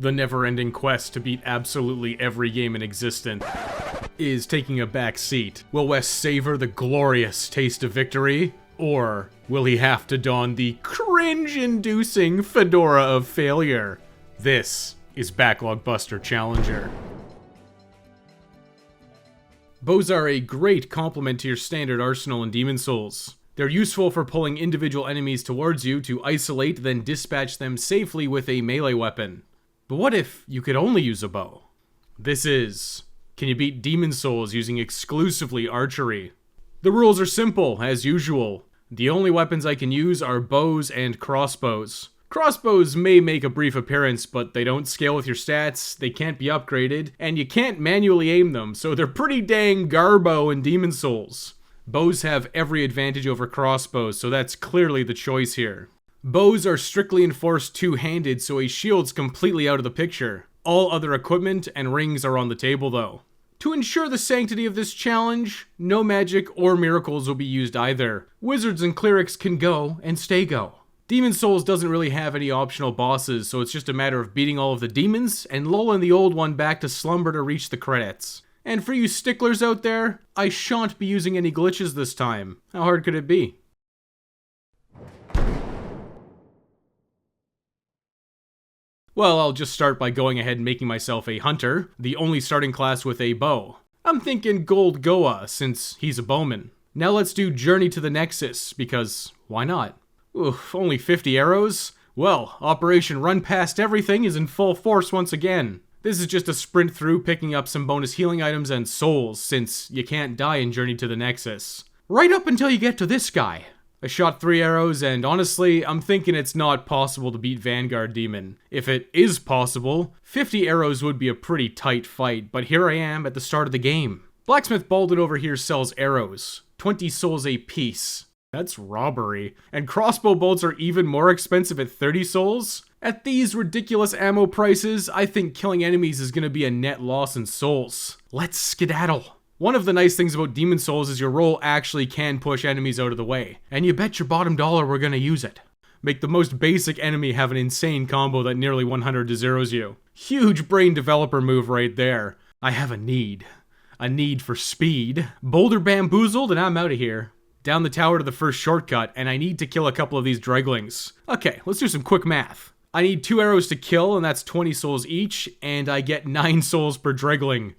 The never-ending quest to beat absolutely every game in existence is taking a back seat. Will Wes savor the glorious taste of victory? Or will he have to don the cringe-inducing fedora of failure? This is Backlog Buster Challenger. Bows are a great complement to your standard arsenal in Demon Souls. They're useful for pulling individual enemies towards you to isolate, then dispatch them safely with a melee weapon. But what if you could only use a bow? This is... Can you beat Demon Souls using exclusively archery? The rules are simple, as usual. The only weapons I can use are bows and crossbows. Crossbows may make a brief appearance, but they don't scale with your stats, they can't be upgraded, and you can't manually aim them, so they're pretty dang garbo in Demon Souls. Bows have every advantage over crossbows, so that's clearly the choice here. Bows are strictly enforced two-handed, so a shield's completely out of the picture. All other equipment and rings are on the table though. To ensure the sanctity of this challenge, no magic or miracles will be used either. Wizards and clerics can go and stay go. Demon Souls doesn't really have any optional bosses, so it's just a matter of beating all of the demons and lulling the old one back to slumber to reach the credits. And for you sticklers out there, I shan't be using any glitches this time. How hard could it be? Well, I'll just start by going ahead and making myself a hunter, the only starting class with a bow. I'm thinking Gold Goa, since he's a bowman. Now let's do Journey to the Nexus, because why not? Oof, only 50 arrows? Well, Operation Run Past Everything is in full force once again. This is just a sprint through picking up some bonus healing items and souls, since you can't die in Journey to the Nexus. Right up until you get to this guy. I shot 3 arrows, and honestly, I'm thinking it's not possible to beat Vanguard Demon. If it is possible, 50 arrows would be a pretty tight fight, but here I am at the start of the game. Blacksmith Baldwin over here sells arrows. 20 souls a piece. That's robbery. And crossbow bolts are even more expensive at 30 souls? At these ridiculous ammo prices, I think killing enemies is gonna be a net loss in souls. Let's skedaddle. One of the nice things about Demon Souls is your roll actually can push enemies out of the way, and you bet your bottom dollar we're gonna use it. Make the most basic enemy have an insane combo that nearly 100 to zeros you. Huge brain developer move right there. I have a need. A need for speed. Boulder bamboozled and I'm out of here. Down the tower to the first shortcut, and I need to kill a couple of these dreglings. Okay, let's do some quick math. I need 2 arrows to kill, and that's 20 souls each, and I get 9 souls per dregling.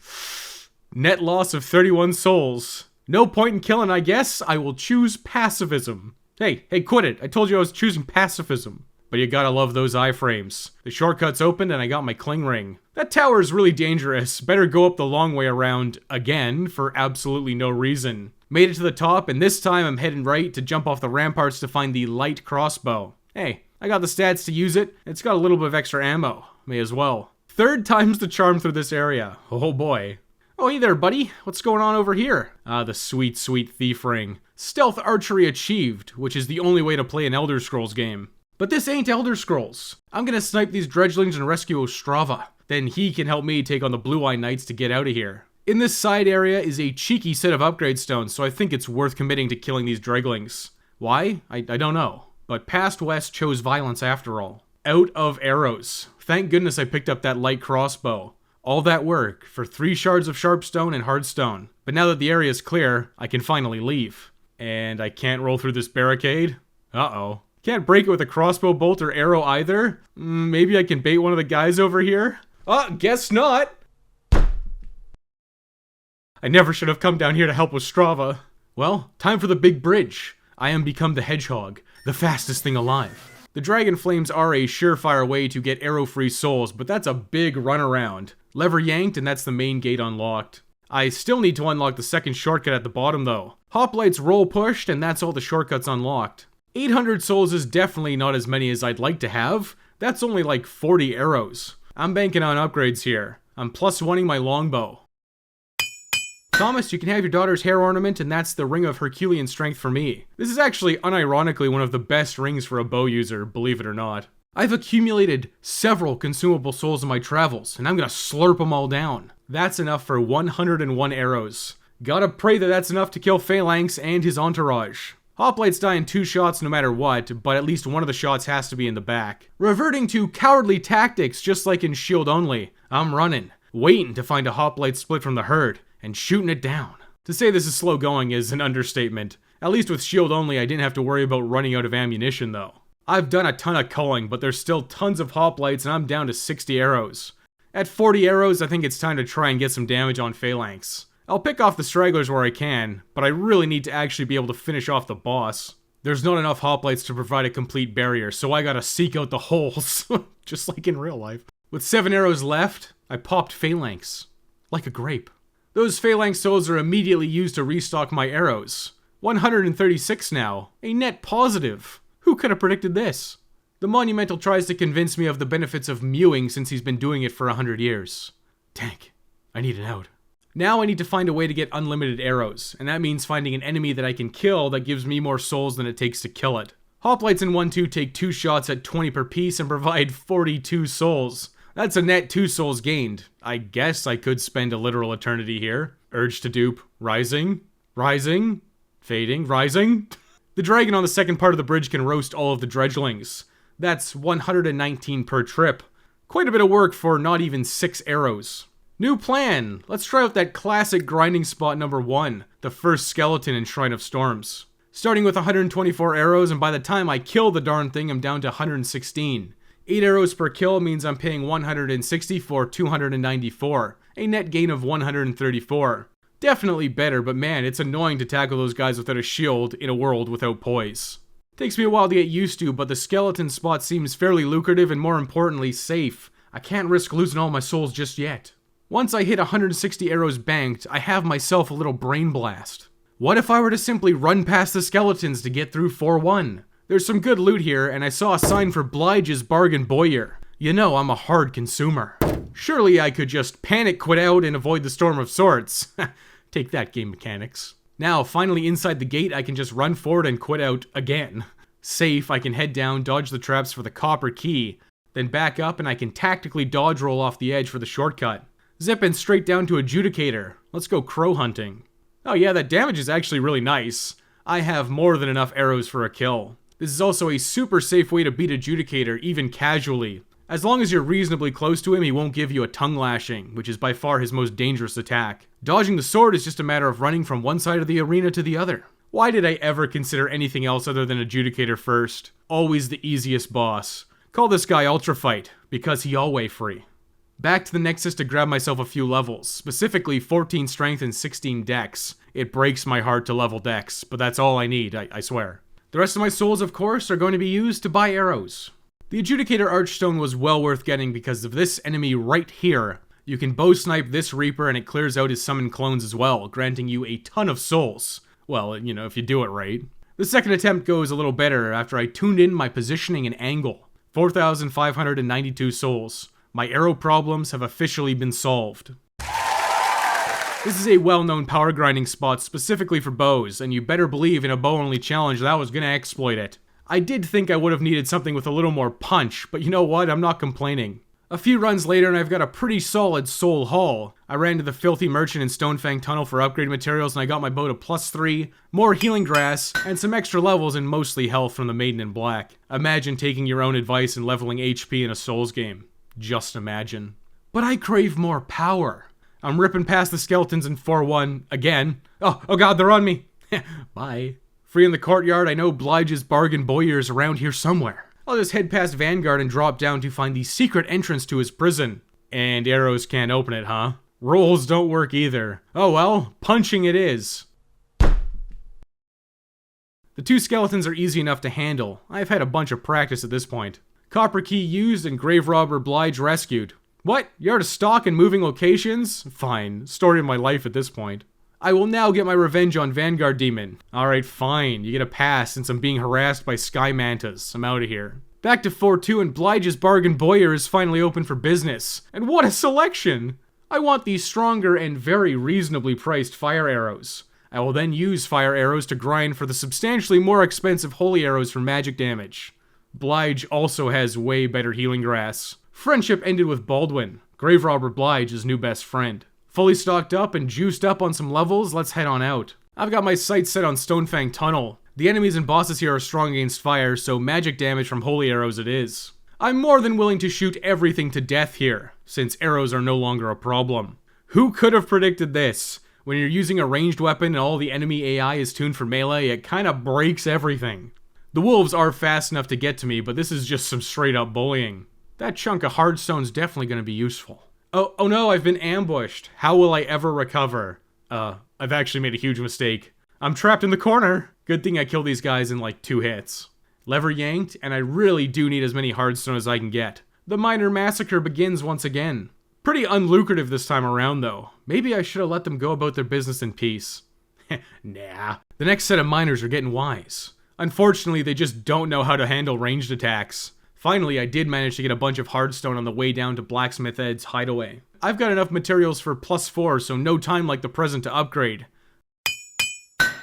Net loss of 31 souls. No point in killing, I guess. I will choose pacifism. Hey, quit it. I told you I was choosing pacifism. But you gotta love those iframes. The shortcut's opened and I got my cling ring. That tower is really dangerous. Better go up the long way around again for absolutely no reason. Made it to the top, and this time I'm heading right to jump off the ramparts to find the light crossbow. Hey, I got the stats to use it. It's got a little bit of extra ammo. May as well. 3rd time's the charm through this area. Oh boy. Oh, hey there, buddy. What's going on over here? Ah, the sweet, sweet thief ring. Stealth archery achieved, which is the only way to play an Elder Scrolls game. But this ain't Elder Scrolls. I'm gonna snipe these dredgelings and rescue Ostrava. Then he can help me take on the Blue-Eye Knights to get out of here. In this side area is a cheeky set of upgrade stones, so I think it's worth committing to killing these dreglings. Why? I don't know. But Past West chose violence after all. Out of arrows. Thank goodness I picked up that light crossbow. All that work for 3 shards of sharpstone and hardstone. But now that the area is clear, I can finally leave. And I can't roll through this barricade? Uh-oh. Can't break it with a crossbow bolt or arrow either? Maybe I can bait one of the guys over here? Guess not! I never should have come down here to help with Strava. Well, time for the big bridge. I am become the hedgehog, the fastest thing alive. The dragon flames are a surefire way to get arrow-free souls, but that's a big runaround. Lever yanked, and that's the main gate unlocked. I still need to unlock the second shortcut at the bottom though. Hoplites roll pushed, and that's all the shortcuts unlocked. 800 souls is definitely not as many as I'd like to have. That's only like 40 arrows. I'm banking on upgrades here. I'm +1ing my longbow. Thomas, you can have your daughter's hair ornament, and that's the Ring of Herculean Strength for me. This is actually unironically one of the best rings for a bow user, believe it or not. I've accumulated several consumable souls in my travels, and I'm gonna slurp them all down. That's enough for 101 arrows. Gotta pray that that's enough to kill Phalanx and his entourage. Hoplites die in 2 shots no matter what, but at least one of the shots has to be in the back. Reverting to cowardly tactics just like in Shield Only, I'm running, waiting to find a hoplite split from the herd, and shooting it down. To say this is slow going is an understatement. At least with Shield Only I didn't have to worry about running out of ammunition though. I've done a ton of culling, but there's still tons of hoplites and I'm down to 60 arrows. At 40 arrows, I think it's time to try and get some damage on Phalanx. I'll pick off the stragglers where I can, but I really need to actually be able to finish off the boss. There's not enough hoplites to provide a complete barrier, so I gotta seek out the holes, just like in real life. With 7 arrows left, I popped Phalanx. Like a grape. Those Phalanx souls are immediately used to restock my arrows. 136 now, a net positive. Who could have predicted this? The Monumental tries to convince me of the benefits of mewing since he's been doing it for 100 years. Dang, I need it out. Now I need to find a way to get unlimited arrows, and that means finding an enemy that I can kill that gives me more souls than it takes to kill it. Hoplites in 1-2 take 2 shots at 20 per piece and provide 42 souls. That's a net 2 souls gained. I guess I could spend a literal eternity here. Urge to dupe. Rising. Rising. Fading. Rising. The dragon on the second part of the bridge can roast all of the dredgelings. That's 119 per trip. Quite a bit of work for not even 6 arrows. New plan! Let's try out that classic grinding spot number 1, the first skeleton in Shrine of Storms. Starting with 124 arrows, and by the time I kill the darn thing, I'm down to 116. 8 arrows per kill means I'm paying 160 for 294, a net gain of 134. Definitely better, but man, it's annoying to tackle those guys without a shield in a world without poise. Takes me a while to get used to, but the skeleton spot seems fairly lucrative and more importantly, safe. I can't risk losing all my souls just yet. Once I hit 160 arrows banked, I have myself a little brain blast. What if I were to simply run past the skeletons to get through 4-1? There's some good loot here, and I saw a sign for Blige's Bargain Boyer. You know I'm a hard consumer. Surely I could just panic quit out and avoid the Storm of Swords. Take that, game mechanics. Now, finally inside the gate, I can just run forward and quit out again. Safe, I can head down, dodge the traps for the copper key, then back up and I can tactically dodge roll off the edge for the shortcut. Zipping straight down to Adjudicator. Let's go crow hunting. Oh yeah, that damage is actually really nice. I have more than enough arrows for a kill. This is also a super safe way to beat Adjudicator, even casually. As long as you're reasonably close to him, he won't give you a tongue lashing, which is by far his most dangerous attack. Dodging the sword is just a matter of running from one side of the arena to the other. Why did I ever consider anything else other than Adjudicator first? Always the easiest boss. Call this guy Ultra Fight, because he always free. Back to the Nexus to grab myself a few levels, specifically 14 strength and 16 dex. It breaks my heart to level dex, but that's all I need, I swear. The rest of my souls, of course, are going to be used to buy arrows. The Adjudicator Archstone was well worth getting because of this enemy right here. You can bow snipe this Reaper and it clears out his summon clones as well, granting you a ton of souls. Well, you know, if you do it right. The second attempt goes a little better after I tuned in my positioning and angle. 4,592 souls. My arrow problems have officially been solved. This is a well-known power grinding spot specifically for bows, and you better believe in a bow-only challenge that I was gonna exploit it. I did think I would have needed something with a little more punch, but you know what, I'm not complaining. A few runs later and I've got a pretty solid soul haul. I ran to the Filthy Merchant in Stonefang Tunnel for upgrade materials and I got my bow to +3, more healing grass, and some extra levels and mostly health from the Maiden in Black. Imagine taking your own advice and leveling HP in a Souls game. Just imagine. But I crave more power. I'm ripping past the skeletons in 4-1 again. Oh god, they're on me. Bye. Free in the courtyard, I know Blige's Bargain Boyer is around here somewhere. I'll just head past Vanguard and drop down to find the secret entrance to his prison. And arrows can't open it, huh? Rolls don't work either. Oh well, punching it is. The 2 skeletons are easy enough to handle. I've had a bunch of practice at this point. Copper key used and grave robber Blige rescued. What? You're out of stock and moving locations? Fine. Story of my life at this point. I will now get my revenge on Vanguard Demon. Alright, fine. You get a pass since I'm being harassed by Sky Mantas. I'm out of here. Back to 4-2 and Blige's Bargain Boyer is finally open for business. And what a selection! I want these stronger and very reasonably priced fire arrows. I will then use fire arrows to grind for the substantially more expensive holy arrows for magic damage. Blige also has way better healing grass. Friendship ended with Baldwin. Grave Robber Blige is new best friend. Fully stocked up and juiced up on some levels, let's head on out. I've got my sights set on Stonefang Tunnel. The enemies and bosses here are strong against fire, so magic damage from holy arrows it is. I'm more than willing to shoot everything to death here, since arrows are no longer a problem. Who could have predicted this? When you're using a ranged weapon and all the enemy AI is tuned for melee, it kinda breaks everything. The wolves are fast enough to get to me, but this is just some straight up bullying. That chunk of hardstone's definitely gonna be useful. Oh no, I've been ambushed. How will I ever recover? I've actually made a huge mistake. I'm trapped in the corner. Good thing I killed these guys in like 2 hits. Lever yanked, and I really do need as many hardstone as I can get. The minor massacre begins once again. Pretty unlucrative this time around though. Maybe I should have let them go about their business in peace. Nah. The next set of miners are getting wise. Unfortunately, they just don't know how to handle ranged attacks. Finally, I did manage to get a bunch of hardstone on the way down to Blacksmith Ed's hideaway. I've got enough materials for +4, so no time like the present to upgrade.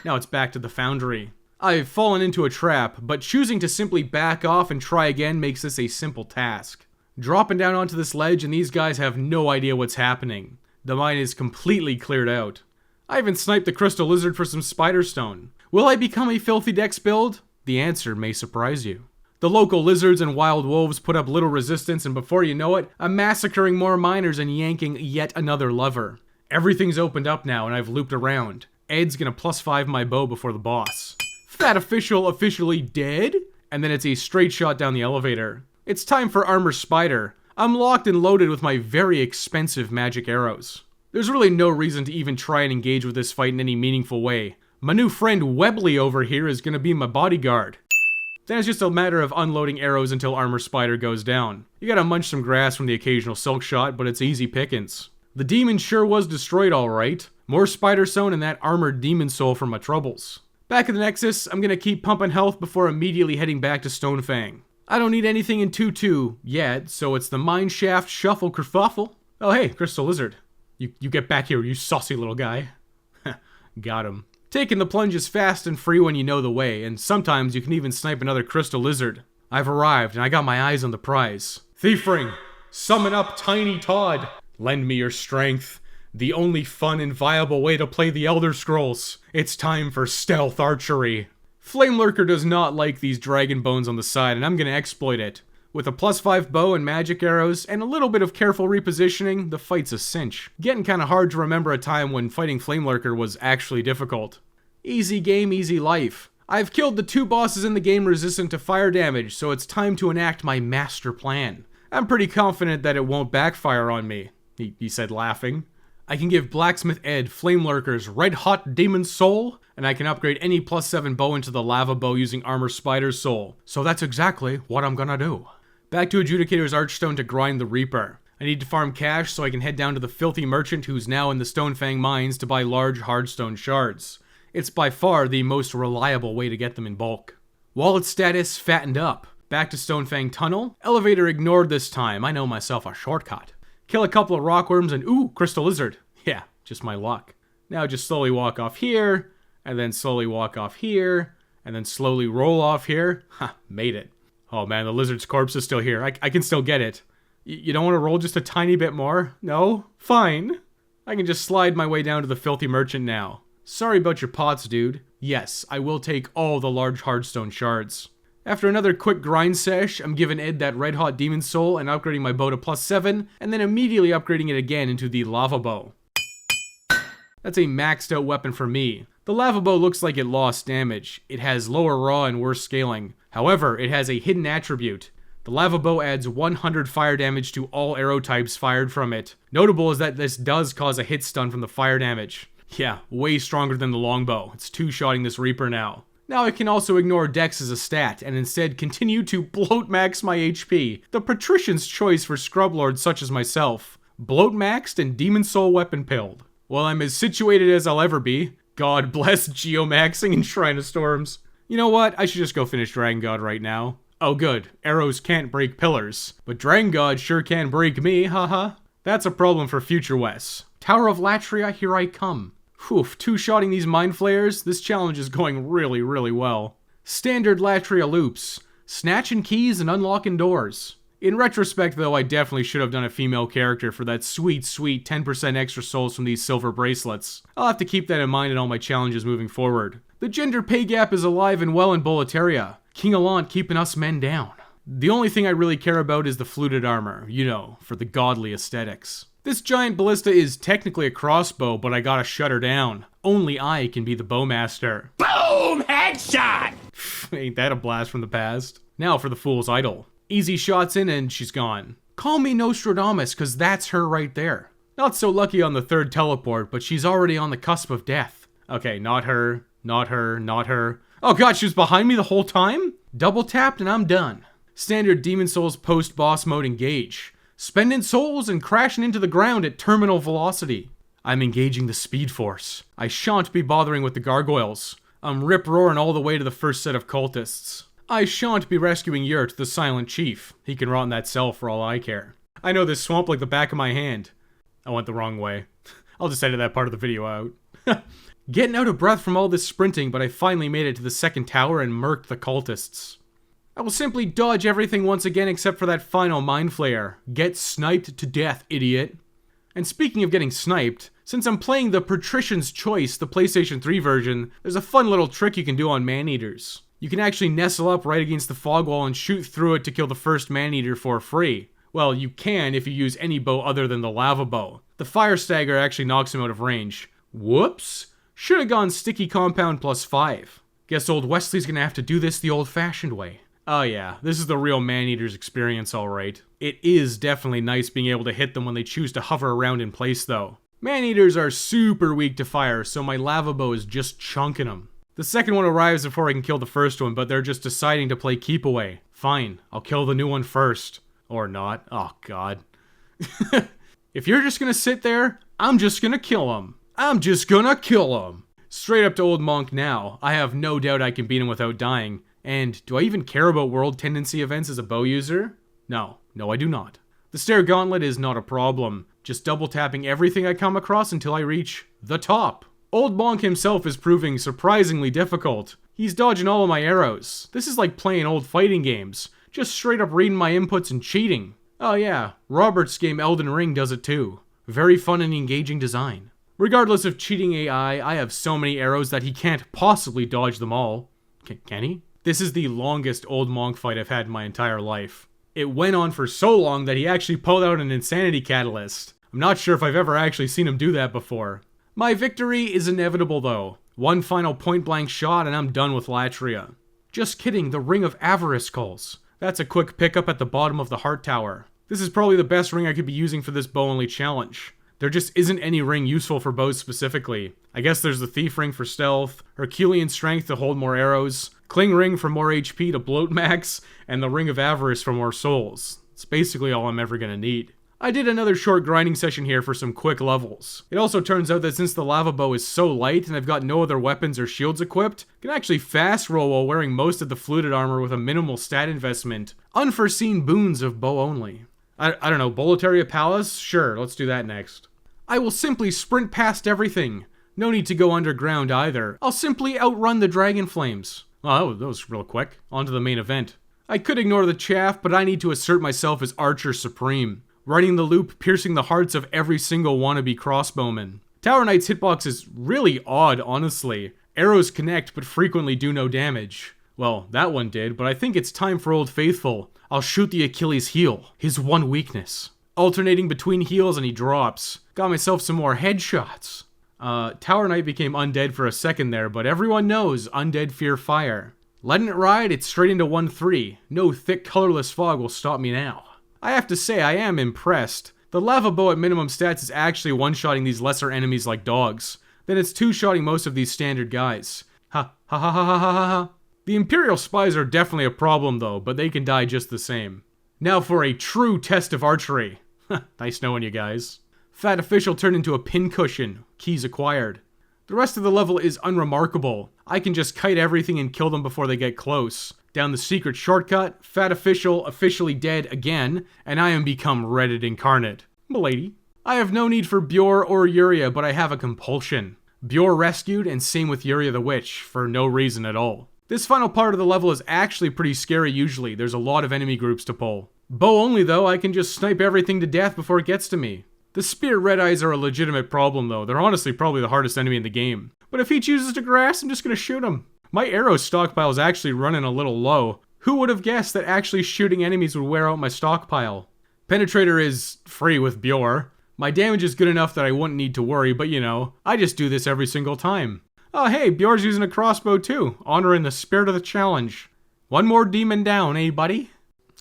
Now it's back to the foundry. I've fallen into a trap, but choosing to simply back off and try again makes this a simple task. Dropping down onto this ledge and these guys have no idea what's happening. The mine is completely cleared out. I even sniped the crystal lizard for some spider stone. Will I become a filthy dex build? The answer may surprise you. The local lizards and wild wolves put up little resistance, and before you know it, I'm massacring more miners and yanking yet another lever. Everything's opened up now and I've looped around. Ed's gonna +5 my bow before the boss. Fat official officially dead? And then it's a straight shot down the elevator. It's time for Armor Spider. I'm locked and loaded with my very expensive magic arrows. There's really no reason to even try and engage with this fight in any meaningful way. My new friend Webley over here is gonna be my bodyguard. Then it's just a matter of unloading arrows until Armor Spider goes down. You gotta munch some grass from the occasional silk shot, but it's easy pickings. The demon sure was destroyed alright. More spider stone and that armored demon soul for my troubles. Back at the Nexus, I'm gonna keep pumping health before immediately heading back to Stonefang. I don't need anything in 2-2 yet, so it's the Mineshaft Shuffle Kerfuffle. Oh hey, Crystal Lizard. You get back here, you saucy little guy. Got him. Taking the plunge is fast and free when you know the way, and sometimes you can even snipe another Crystal Lizard. I've arrived, and I got my eyes on the prize. Thief Ring! Summon up Tiny Todd! Lend me your strength. The only fun and viable way to play the Elder Scrolls. It's time for stealth archery. Flame Lurker does not like these dragon bones on the side, and I'm gonna exploit it. With a +5 bow and magic arrows, and a little bit of careful repositioning, the fight's a cinch. Getting kinda hard to remember a time when fighting Flame Lurker was actually difficult. Easy game, easy life. I've killed the 2 bosses in the game resistant to fire damage, so it's time to enact my master plan. I'm pretty confident that it won't backfire on me, he said laughing. I can give Blacksmith Ed Flame Lurker's Red Hot Demon Soul, and I can upgrade any +7 bow into the Lava Bow using Armor Spider's Soul. So that's exactly what I'm gonna do. Back to Adjudicator's Archstone to grind the Reaper. I need to farm cash so I can head down to the filthy merchant who's now in the Stonefang mines to buy large hardstone shards. It's by far the most reliable way to get them in bulk. Wallet status fattened up. Back to Stonefang Tunnel. Elevator ignored this time. I know myself a shortcut. Kill a couple of rockworms and ooh, Crystal Lizard. Yeah, just my luck. Now just slowly walk off here, and then slowly walk off here, and then slowly roll off here. Ha, made it. Oh man, the lizard's corpse is still here. I can still get it. You don't want to roll just a tiny bit more? No? Fine. I can just slide my way down to the filthy merchant now. Sorry about your pots, dude. Yes, I will take all the large hardstone shards. After another quick grind sesh, I'm giving Ed that red hot demon soul and upgrading my bow to +7, and then immediately upgrading it again into the lava bow. That's a maxed out weapon for me. The lava bow looks like it lost damage. It has lower raw and worse scaling. However, it has a hidden attribute. The lava bow adds 100 fire damage to all arrow types fired from it. Notable is that this does cause a hit stun from the fire damage. Yeah, way stronger than the longbow. It's 2-shotting this Reaper now. Now I can also ignore Dex as a stat, and instead continue to bloat max my HP. The patrician's choice for scrub lords such as myself. Bloat maxed and demon soul weapon pilled. Well, I'm as situated as I'll ever be. God bless geomaxing and Shrine of Storms. You know what? I should just go finish Dragon God right now. Oh good, arrows can't break pillars, but Dragon God sure can break me, haha. That's a problem for future Wes. Tower of Latria, here I come. Whew, 2-shotting these mind flayers, this challenge is going really well. Standard Latria loops. Snatching keys and unlocking doors. In retrospect, though, I definitely should have done a female character for that sweet, sweet 10% extra souls from these silver bracelets. I'll have to keep that in mind in all my challenges moving forward. The gender pay gap is alive and well in Latria. King Allant keeping us men down. The only thing I really care about is the fluted armor, you know, for the godly aesthetics. This giant ballista is technically a crossbow, but I gotta shut her down. Only I can be the bowmaster. Boom! Headshot! Ain't that a blast from the past? Now for the Fool's Idol. Easy shots in and she's gone. Call me Nostradamus, cause that's her right there. Not so lucky on the third teleport, but she's already on the cusp of death. Okay, not her, not her, not her. Oh god, she was behind me the whole time? Double tapped and I'm done. Standard Demon Souls post-boss mode engage. Spending souls and crashing into the ground at terminal velocity. I'm engaging the Speed Force. I shan't be bothering with the gargoyles. I'm rip-roaring all the way to the first set of cultists. I shan't be rescuing Yurt, the Silent Chief. He can rot in that cell for all I care. I know this swamp like the back of my hand. I went the wrong way. I'll just edit that part of the video out. Getting out of breath from all this sprinting, but I finally made it to the second tower and murked the cultists. I will simply dodge everything once again except for that final mind flare. Get sniped to death, idiot. And speaking of getting sniped, since I'm playing the Patrician's Choice, the PlayStation 3 version, there's a fun little trick you can do on man-eaters. You can actually nestle up right against the fog wall and shoot through it to kill the first man-eater for free. Well, you can if you use any bow other than the lava bow. The fire stagger actually knocks him out of range. Whoops! Should've gone sticky compound +5. Guess old Wesley's gonna have to do this the old-fashioned way. Oh yeah, this is the real man-eater's experience, alright. It is definitely nice being able to hit them when they choose to hover around in place, though. Man-eaters are super weak to fire, so my lava bow is just chunking them. The second one arrives before I can kill the first one, but they're just deciding to play keep away. Fine, I'll kill the new one first. Or not. Oh god. If you're just gonna sit there, I'm just gonna kill him. I'm just gonna kill him. Straight up to Old Monk now. I have no doubt I can beat him without dying. And do I even care about world tendency events as a bow user? No, I do not. The Stair Gauntlet is not a problem, just double tapping everything I come across until I reach the top. Old Monk himself is proving surprisingly difficult. He's dodging all of my arrows. This is like playing old fighting games, just straight up reading my inputs and cheating. Oh yeah, Robert's game Elden Ring does it too. Very fun and engaging design. Regardless of cheating AI, I have so many arrows that he can't possibly dodge them all. Can he? This is the longest Old Monk fight I've had in my entire life. It went on for so long that he actually pulled out an Insanity Catalyst. I'm not sure if I've ever actually seen him do that before. My victory is inevitable though. One final point-blank shot and I'm done with Latria. Just kidding, the Ring of Avarice calls. That's a quick pickup at the bottom of the Heart Tower. This is probably the best ring I could be using for this bow-only challenge. There just isn't any ring useful for bows specifically. I guess there's the Thief Ring for stealth, Herculean Strength to hold more arrows, Cling Ring for more HP to bloat max, and the Ring of Avarice for more souls. It's basically all I'm ever gonna need. I did another short grinding session here for some quick levels. It also turns out that since the lava bow is so light and I've got no other weapons or shields equipped, I can actually fast roll while wearing most of the fluted armor with a minimal stat investment. Unforeseen boons of bow only. I don't know, Boletaria Palace? Sure, let's do that next. I will simply sprint past everything. No need to go underground either. I'll simply outrun the dragon flames. Oh, that was real quick. On to the main event. I could ignore the chaff, but I need to assert myself as Archer Supreme. Running the loop, piercing the hearts of every single wannabe crossbowman. Tower Knight's hitbox is really odd, honestly. Arrows connect, but frequently do no damage. Well, that one did, but I think it's time for Old Faithful. I'll shoot the Achilles heel, his one weakness. Alternating between heals and he drops. Got myself some more headshots. Tower Knight became undead for a second there, but everyone knows undead fear fire. Letting it ride, it's straight into 1-3. No thick colorless fog will stop me now. I have to say, I am impressed. The lava bow at minimum stats is actually one-shotting these lesser enemies like dogs. Then it's two-shotting most of these standard guys. Ha ha ha ha ha ha ha. The Imperial Spies are definitely a problem though, but they can die just the same. Now for a true test of archery. Nice knowing you guys. Fat Official turned into a pincushion. Keys acquired. The rest of the level is unremarkable. I can just kite everything and kill them before they get close. Down the secret shortcut, Fat Official officially dead again, and I am become Reddit incarnate. M'lady. I have no need for Bjor or Yuria, but I have a compulsion. Bjor rescued, and same with Yuria the Witch, for no reason at all. This final part of the level is actually pretty scary usually. There's a lot of enemy groups to pull. Bow only though, I can just snipe everything to death before it gets to me. The spear red eyes are a legitimate problem though. They're honestly probably the hardest enemy in the game. But if he chooses to grass, I'm just gonna shoot him. My arrow stockpile is actually running a little low. Who would have guessed that actually shooting enemies would wear out my stockpile? Penetrator is free with Bjor. My damage is good enough that I wouldn't need to worry, but you know, I just do this every single time. Oh hey, Bjor's using a crossbow too, honoring the spirit of the challenge. One more demon down, eh buddy?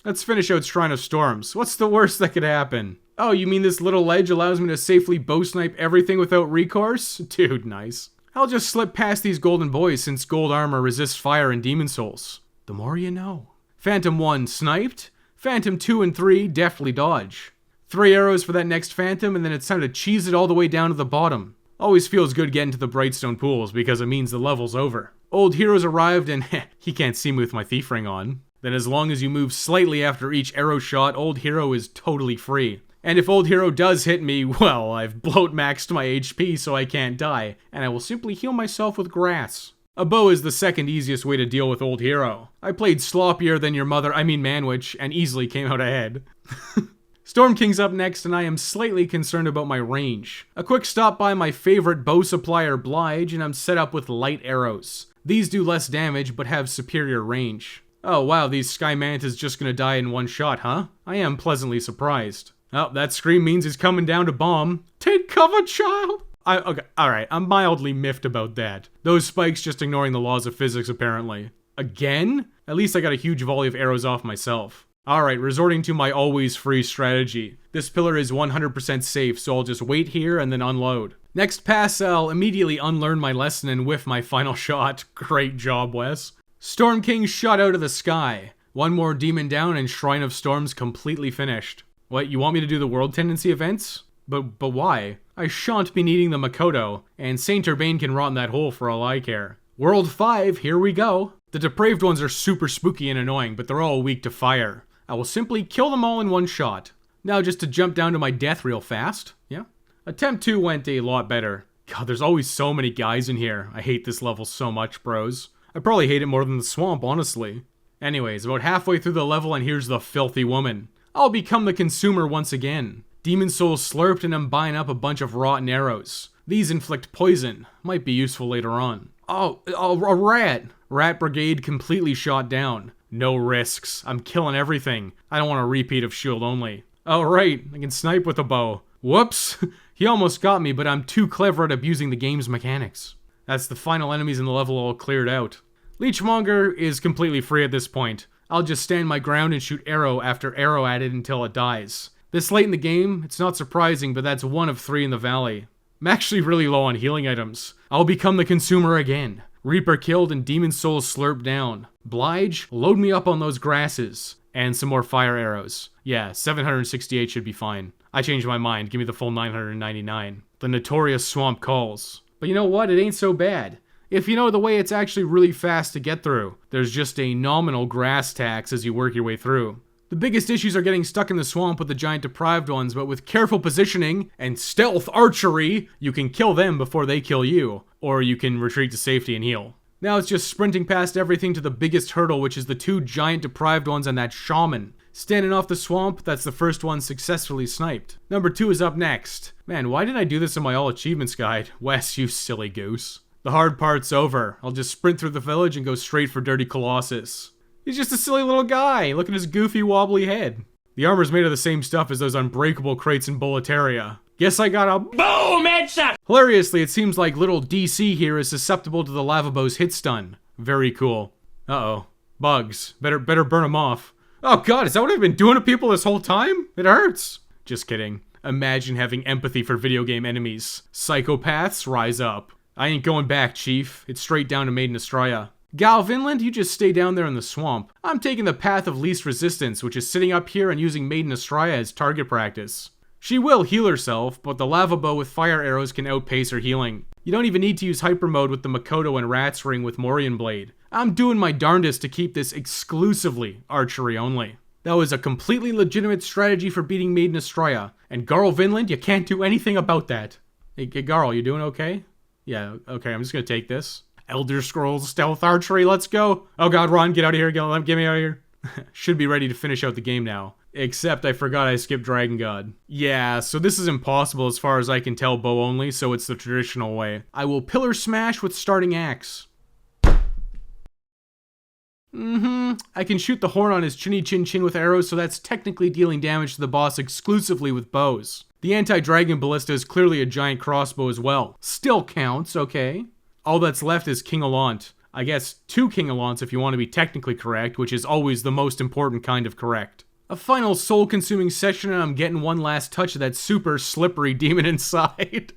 Let's finish out Shrine of Storms. What's the worst that could happen? Oh, you mean this little ledge allows me to safely bow snipe everything without recourse? Dude, nice. I'll just slip past these golden boys since gold armor resists fire and demon souls. The more you know. Phantom 1 sniped. Phantom 2 and 3 deftly dodge. 3 arrows for that next Phantom, and then it's time to cheese it all the way down to the bottom. Always feels good getting to the Brightstone pools because it means the level's over. Old Hero's arrived and he can't see me with my thief ring on. Then as long as you move slightly after each arrow shot, Old Hero is totally free. And if Old Hero does hit me, well, I've bloat maxed my HP so I can't die, and I will simply heal myself with grass. A bow is the second easiest way to deal with Old Hero. I played sloppier than your mother, Manwich, and easily came out ahead. Storm King's up next, and I am slightly concerned about my range. A quick stop by my favorite bow supplier, Blige, and I'm set up with light arrows. These do less damage, but have superior range. Oh wow, these Sky Mantis just gonna die in one shot, huh? I am pleasantly surprised. Oh, that scream means he's coming down to bomb. Take cover, child! Okay, alright, I'm mildly miffed about that. Those spikes just ignoring the laws of physics, apparently. Again? At least I got a huge volley of arrows off myself. Alright, resorting to my always free strategy. This pillar is 100% safe, so I'll just wait here and then unload. Next pass, I'll immediately unlearn my lesson and whiff my final shot. Great job, Wes. Storm King shot out of the sky. One more demon down and Shrine of Storms completely finished. What, you want me to do the World Tendency events? But why? I shan't be needing the Makoto, and Saint Urbane can rot in that hole for all I care. World 5, here we go. The depraved ones are super spooky and annoying, but they're all weak to fire. I will simply kill them all in one shot. Now just to jump down to my death real fast. Yeah. Attempt 2 went a lot better. God, there's always so many guys in here. I hate this level so much, bros. I probably hate it more than the swamp, honestly. Anyways, about halfway through the level and here's the filthy woman. I'll become the consumer once again. Demon Soul slurped and I'm buying up a bunch of rotten arrows. These inflict poison. Might be useful later on. Oh, a rat! Rat Brigade completely shot down. No risks. I'm killing everything. I don't want a repeat of shield only. Oh right, I can snipe with a bow. Whoops! He almost got me, but I'm too clever at abusing the game's mechanics. That's the final enemies in the level all cleared out. Leechmonger is completely free at this point. I'll just stand my ground and shoot arrow after arrow at it until it dies. This late in the game, it's not surprising, but that's 1 of 3 in the valley. I'm actually really low on healing items. I'll become the consumer again. Reaper killed and Demon Soul slurped down. Blige, load me up on those grasses. And some more fire arrows. Yeah, 768 should be fine. I changed my mind, give me the full 999. The notorious swamp calls. But you know what, it ain't so bad. If you know the way, it's actually really fast to get through. There's just a nominal grass tax as you work your way through. The biggest issues are getting stuck in the swamp with the giant deprived ones, but with careful positioning and stealth archery, you can kill them before they kill you, or you can retreat to safety and heal. Now it's just sprinting past everything to the biggest hurdle, which is the 2 giant deprived ones and that shaman. Standing off the swamp, that's the first one successfully sniped. Number 2 is up next. Man, why didn't I do this in my all achievements guide? Wes, you silly goose. The hard part's over. I'll just sprint through the village and go straight for Dirty Colossus. He's just a silly little guy. Look at his goofy wobbly head. The armor's made of the same stuff as those unbreakable crates in Latria. Guess I got a Boom! Headshot! Hilariously, it seems like little DC here is susceptible to the lava bow's hit stun. Very cool. Uh-oh. Bugs. Better burn them off. Oh god, is that what I've been doing to people this whole time? It hurts. Just kidding. Imagine having empathy for video game enemies. Psychopaths, rise up. I ain't going back, Chief. It's straight down to Maiden Astraea. Gal Vinland, you just stay down there in the swamp. I'm taking the path of least resistance, which is sitting up here and using Maiden Astraea as target practice. She will heal herself, but the lava bow with fire arrows can outpace her healing. You don't even need to use hyper mode with the Makoto and Rat's Ring with Morion Blade. I'm doing my darndest to keep this exclusively archery only. That was a completely legitimate strategy for beating Maiden Astraea, and Garl Vinland, you can't do anything about that. Hey Garl, you doing okay? Yeah, okay, I'm just gonna take this. Elder Scrolls Stealth Archery, let's go! Oh god, Ron, get out of here, get me out of here. Should be ready to finish out the game now. Except I forgot I skipped Dragon God. Yeah, so this is impossible as far as I can tell bow only, so it's the traditional way. I will pillar smash with starting axe. I can shoot the horn on his chinny chin chin with arrows, so that's technically dealing damage to the boss exclusively with bows. The anti-dragon ballista is clearly a giant crossbow as well. Still counts, okay. All that's left is King Allant. I guess 2 King Allants if you want to be technically correct, which is always the most important kind of correct. A final soul-consuming session and I'm getting one last touch of that super slippery demon inside.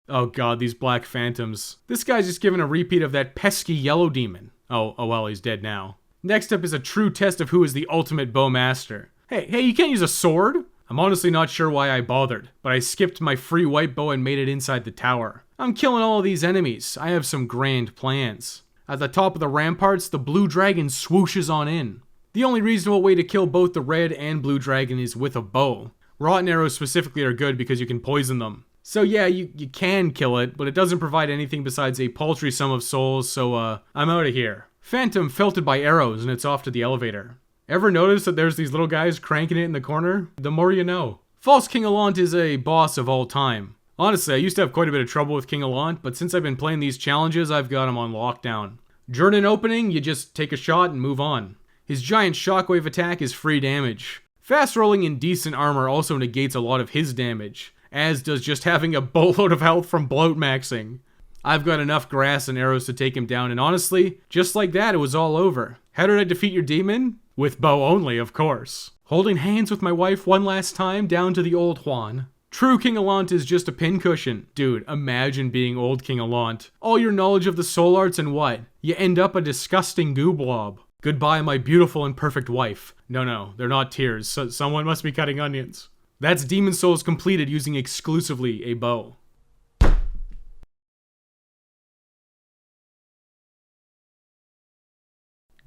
Oh god, these black phantoms. This guy's just given a repeat of that pesky yellow demon. Oh well, he's dead now. Next up is a true test of who is the ultimate bow master. Hey, you can't use a sword? I'm honestly not sure why I bothered, but I skipped my free white bow and made it inside the tower. I'm killing all of these enemies. I have some grand plans. At the top of the ramparts, the blue dragon swooshes on in. The only reasonable way to kill both the red and blue dragon is with a bow. Rotten arrows specifically are good because you can poison them. So yeah, you can kill it, but it doesn't provide anything besides a paltry sum of souls, so I'm out of here. Phantom felted by arrows and it's off to the elevator. Ever notice that there's these little guys cranking it in the corner? The more you know. False King Allant is a boss of all time. Honestly, I used to have quite a bit of trouble with King Allant, but since I've been playing these challenges, I've got him on lockdown. Journey opening, you just take a shot and move on. His giant shockwave attack is free damage. Fast rolling in decent armor also negates a lot of his damage, as does just having a boatload of health from bloat maxing. I've got enough grass and arrows to take him down, and honestly, just like that, it was all over. How did I defeat your demon? With bow only, of course. Holding hands with my wife one last time down to the old Juan. True King Allant is just a pincushion. Dude, imagine being old King Allant. All your knowledge of the soul arts and what? You end up a disgusting goo blob. Goodbye, my beautiful and perfect wife. No, they're not tears. Someone must be cutting onions. That's Demon Souls completed using exclusively a bow.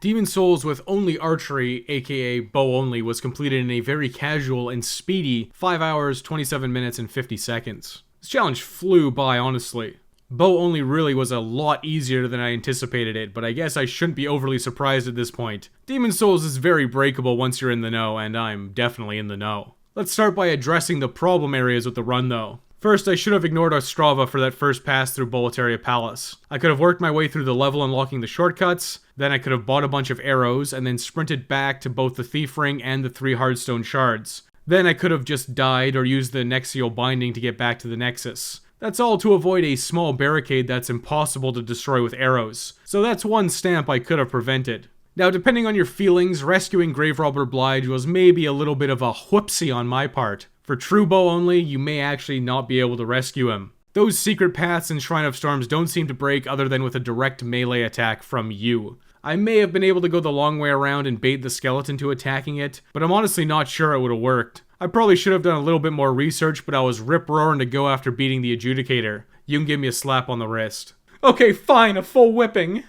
Demon Souls with only archery, aka bow only, was completed in a very casual and speedy 5 hours, 27 minutes, and 50 seconds. This challenge flew by, honestly. Bow only really was a lot easier than I anticipated it, but I guess I shouldn't be overly surprised at this point. Demon Souls is very breakable once you're in the know, and I'm definitely in the know. Let's start by addressing the problem areas with the run though. First, I should have ignored Ostrava for that first pass through Boletaria Palace. I could have worked my way through the level unlocking the shortcuts, then I could have bought a bunch of arrows, and then sprinted back to both the Thief Ring and the 3 Hardstone Shards. Then I could have just died or used the Nexial Binding to get back to the Nexus. That's all to avoid a small barricade that's impossible to destroy with arrows, so that's one stamp I could have prevented. Now, depending on your feelings, rescuing Grave Robber Blige was maybe a little bit of a whoopsie on my part. For true bow only, you may actually not be able to rescue him. Those secret paths in Shrine of Storms don't seem to break other than with a direct melee attack from you. I may have been able to go the long way around and bait the skeleton to attacking it, but I'm honestly not sure it would have worked. I probably should have done a little bit more research, but I was rip-roaring to go after beating the Adjudicator. You can give me a slap on the wrist. Okay, fine, a full whipping.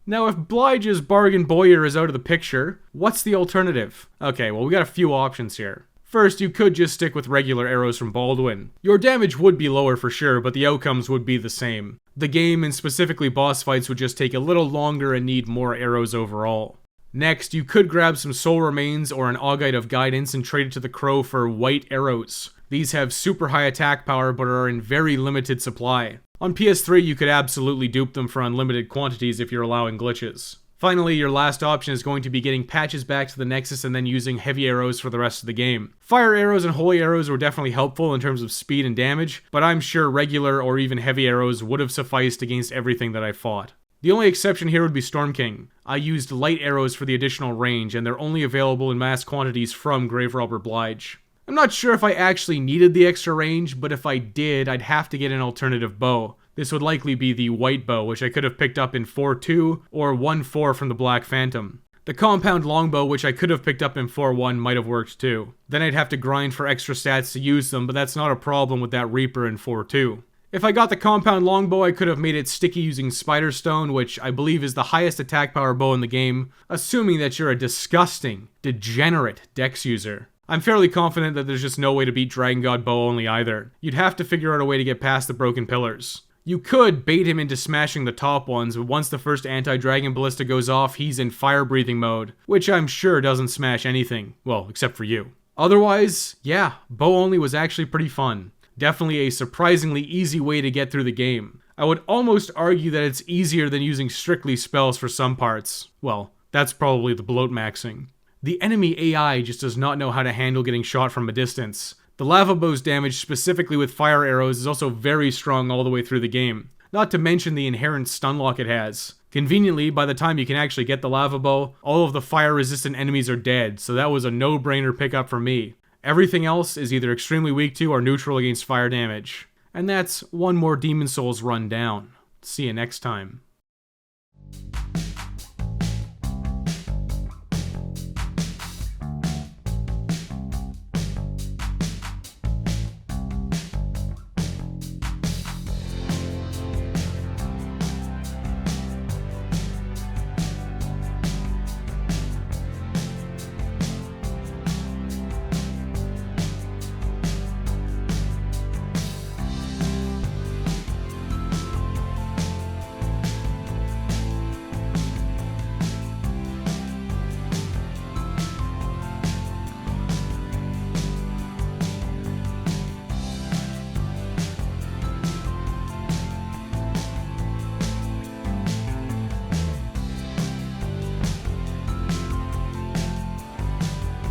Now, if Blige's Bargain Boyer is out of the picture, what's the alternative? Okay, well, we got a few options here. First, you could just stick with regular arrows from Baldwin. Your damage would be lower for sure, but the outcomes would be the same. The game, and specifically boss fights, would just take a little longer and need more arrows overall. Next, you could grab some soul remains or an Augite of Guidance and trade it to the Crow for white arrows. These have super high attack power but are in very limited supply. On PS3, you could absolutely dupe them for unlimited quantities if you're allowing glitches. Finally, your last option is going to be getting patches back to the Nexus and then using heavy arrows for the rest of the game. Fire arrows and holy arrows were definitely helpful in terms of speed and damage, but I'm sure regular or even heavy arrows would have sufficed against everything that I fought. The only exception here would be Storm King. I used light arrows for the additional range, and they're only available in mass quantities from Grave Robber Blige. I'm not sure if I actually needed the extra range, but if I did, I'd have to get an alternative bow. This would likely be the white bow, which I could have picked up in 4.2 or 1.4 from the Black Phantom. The compound longbow, which I could have picked up in 4.1, might have worked too. Then I'd have to grind for extra stats to use them, but that's not a problem with that Reaper in 4.2. If I got the compound longbow, I could have made it sticky using Spider Stone, which I believe is the highest attack power bow in the game, assuming that you're a disgusting, degenerate Dex user. I'm fairly confident that there's just no way to beat Dragon God bow only either. You'd have to figure out a way to get past the broken pillars. You could bait him into smashing the top ones, but once the first anti-dragon ballista goes off, he's in fire-breathing mode, which I'm sure doesn't smash anything. Well, except for you. Otherwise, yeah, bow only was actually pretty fun. Definitely a surprisingly easy way to get through the game. I would almost argue that it's easier than using strictly spells for some parts. Well, that's probably the bloat maxing. The enemy AI just does not know how to handle getting shot from a distance. The lava bow's damage, specifically with fire arrows, is also very strong all the way through the game. Not to mention the inherent stun lock it has. Conveniently, by the time you can actually get the lava bow, all of the fire-resistant enemies are dead, so that was a no-brainer pickup for me. Everything else is either extremely weak to or neutral against fire damage. And that's one more Demon Souls run down. See you next time.